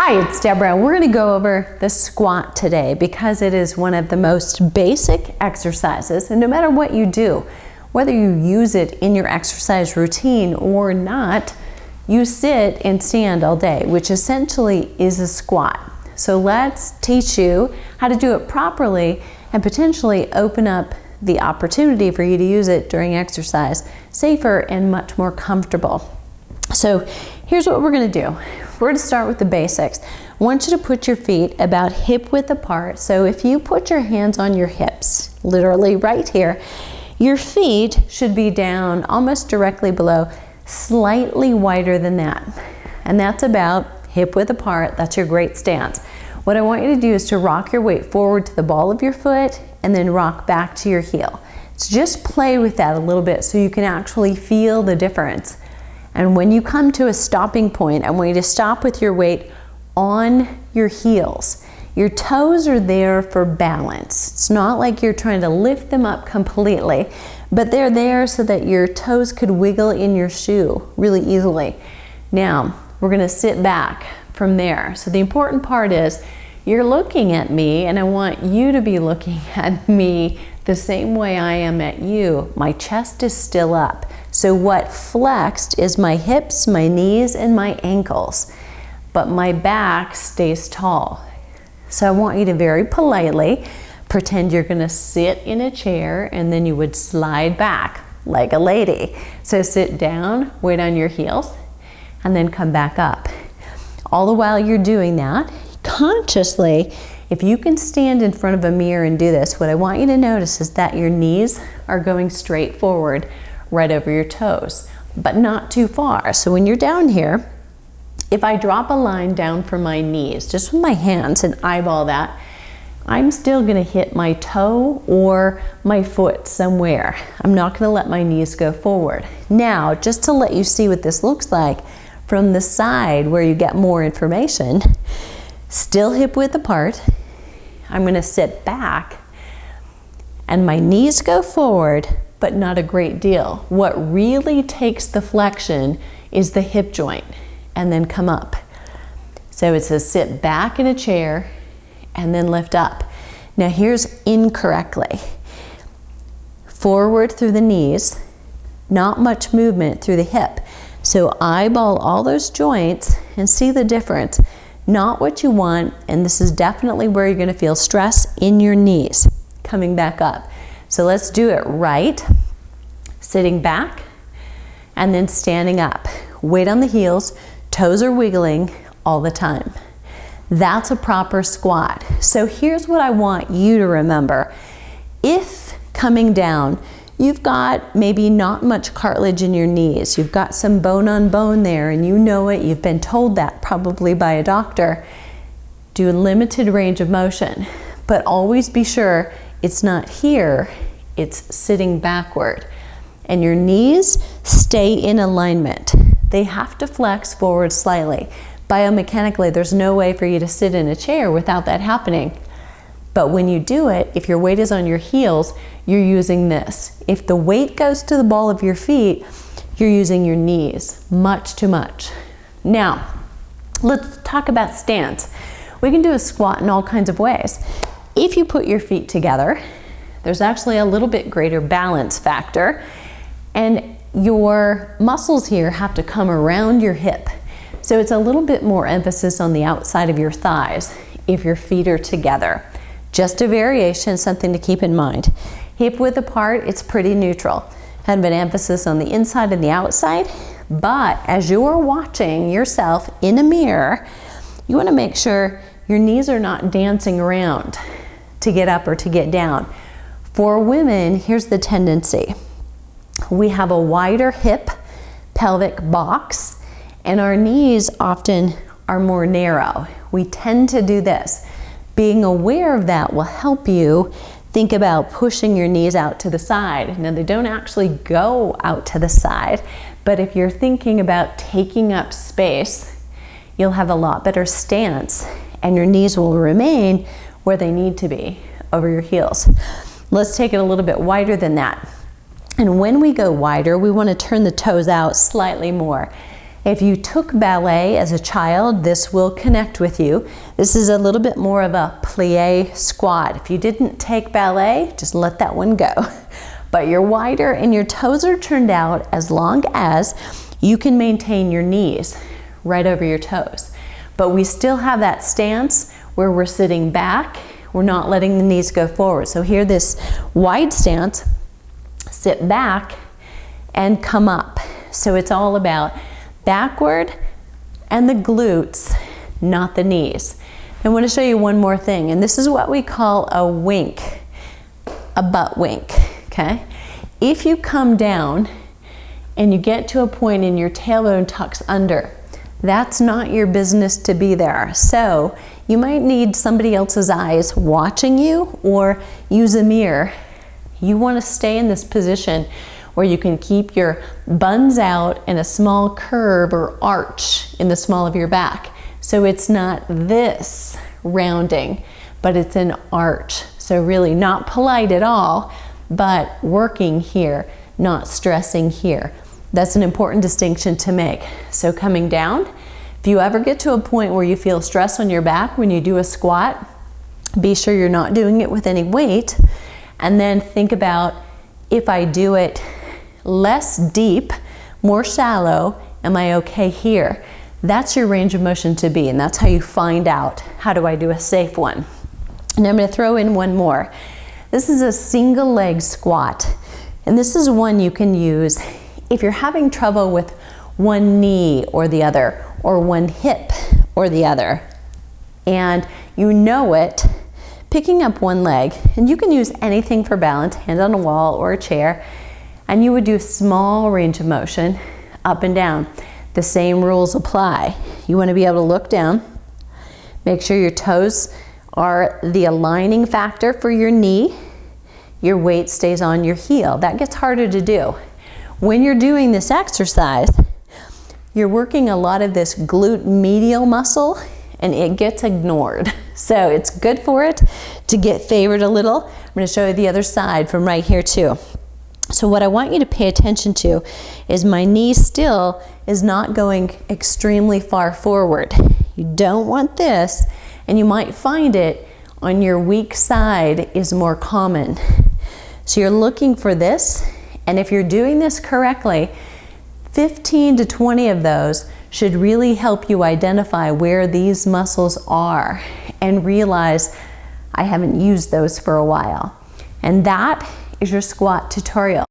Hi, it's Deborah. We're going to go over the squat today because it is one of the most basic exercises, and no matter what you do, whether you use it in your exercise routine or not, you sit and stand all day, which essentially is a squat. So let's teach you how to do it properly and potentially open up the opportunity for you to use it during exercise safer and much more comfortable. So here's what we're going to do. We're going to start with the basics. I want you to put your feet about hip width apart. So if you put your hands on your hips, literally right here, your feet should be down almost directly below, slightly wider than that. And that's about hip width apart. That's your great stance. What I want you to do is to rock your weight forward to the ball of your foot and then rock back to your heel. So just play with that a little bit so you can actually feel the difference. And when you come to a stopping point, I want you to stop with your weight on your heels. Your toes are there for balance. It's not like you're trying to lift them up completely, but they're there so that your toes could wiggle in your shoe really easily. Now, we're going to sit back from there. So the important part is you're looking at me, and I want you to be looking at me the same way I am at you. My chest is still up. So what flexed is my hips, my knees, and my ankles. But my back stays tall. So I want you to very politely pretend you're going to sit in a chair and then you would slide back like a lady. So sit down, weight on your heels, and then come back up. All the while you're doing that, consciously, if you can stand in front of a mirror and do this, what I want you to notice is that your knees are going straight forward right over your toes, but not too far. So when you're down here, if I drop a line down from my knees, just with my hands and eyeball that, I'm still gonna hit my toe or my foot somewhere. I'm not gonna let my knees go forward. Now, just to let you see what this looks like from the side where you get more information, still hip width apart, I'm gonna sit back and my knees go forward, but not a great deal. What really takes the flexion is the hip joint, and then come up. So it's a sit back in a chair and then lift up. Now here's incorrectly. Forward through the knees, not much movement through the hip. So eyeball all those joints and see the difference. Not what you want, and this is definitely where you're going to feel stress in your knees. Coming back up. So let's do it right. Sitting back and then standing up. Weight on the heels, toes are wiggling all the time. That's a proper squat. So here's what I want you to remember. If coming down, you've got maybe not much cartilage in your knees, you've got some bone on bone there and you know it, you've been told that probably by a doctor, do a limited range of motion, but always be sure it's not here, it's sitting backward. And your knees stay in alignment. They have to flex forward slightly. Biomechanically, there's no way for you to sit in a chair without that happening. But when you do it, if your weight is on your heels, you're using this. If the weight goes to the ball of your feet, you're using your knees. Much too much. Now, let's talk about stance. We can do a squat in all kinds of ways. If you put your feet together, there's actually a little bit greater balance factor, and your muscles here have to come around your hip. So it's a little bit more emphasis on the outside of your thighs if your feet are together. Just a variation, something to keep in mind. Hip width apart, it's pretty neutral. Kind of an emphasis on the inside and the outside, but as you're watching yourself in a mirror, you want to make sure your knees are not dancing around to get up or to get down. For women, here's the tendency. We have a wider hip pelvic box, and our knees often are more narrow. We tend to do this. Being aware of that will help you think about pushing your knees out to the side. Now, they don't actually go out to the side, but if you're thinking about taking up space, you'll have a lot better stance, and your knees will remain where they need to be, over your heels. Let's take it a little bit wider than that. And when we go wider, we want to turn the toes out slightly more. If you took ballet as a child, this will connect with you. This is a little bit more of a plie squat. If you didn't take ballet, just let that one go. But you're wider and your toes are turned out as long as you can maintain your knees right over your toes. But we still have that stance where we're sitting back. We're not letting the knees go forward. So here, this wide stance, sit back and come up. So it's all about backward and the glutes, not the knees. I want to show you one more thing, and this is what we call a wink, a butt wink, okay? If you come down and you get to a point and your tailbone tucks under, that's not your business to be there. So you might need somebody else's eyes watching you, or use a mirror. You want to stay in this position where you can keep your buns out in a small curve or arch in the small of your back. So it's not this rounding, but it's an arch. So really not polite at all, but working here, not stressing here. That's an important distinction to make. So coming down, if you ever get to a point where you feel stress on your back when you do a squat, be sure you're not doing it with any weight. And then think about, if I do it less deep, more shallow, am I okay here? That's your range of motion to be, and that's how you find out, how do I do a safe one? And I'm going to throw in one more. This is a single leg squat, and this is one you can use if you're having trouble with one knee or the other, or one hip or the other, and you know it, picking up one leg, and you can use anything for balance, hand on a wall or a chair, and you would do small range of motion up and down. The same rules apply. You want to be able to look down, make sure your toes are the aligning factor for your knee, your weight stays on your heel. That gets harder to do. When you're doing this exercise, you're working a lot of this glute medial muscle, and it gets ignored. So it's good for it to get favored a little. I'm going to show you the other side from right here too. So what I want you to pay attention to is my knee still is not going extremely far forward. You don't want this, and you might find it on your weak side is more common. So you're looking for this, and if you're doing this correctly, 15 to 20 of those should really help you identify where these muscles are and realize I haven't used those for a while. And that is your squat tutorial.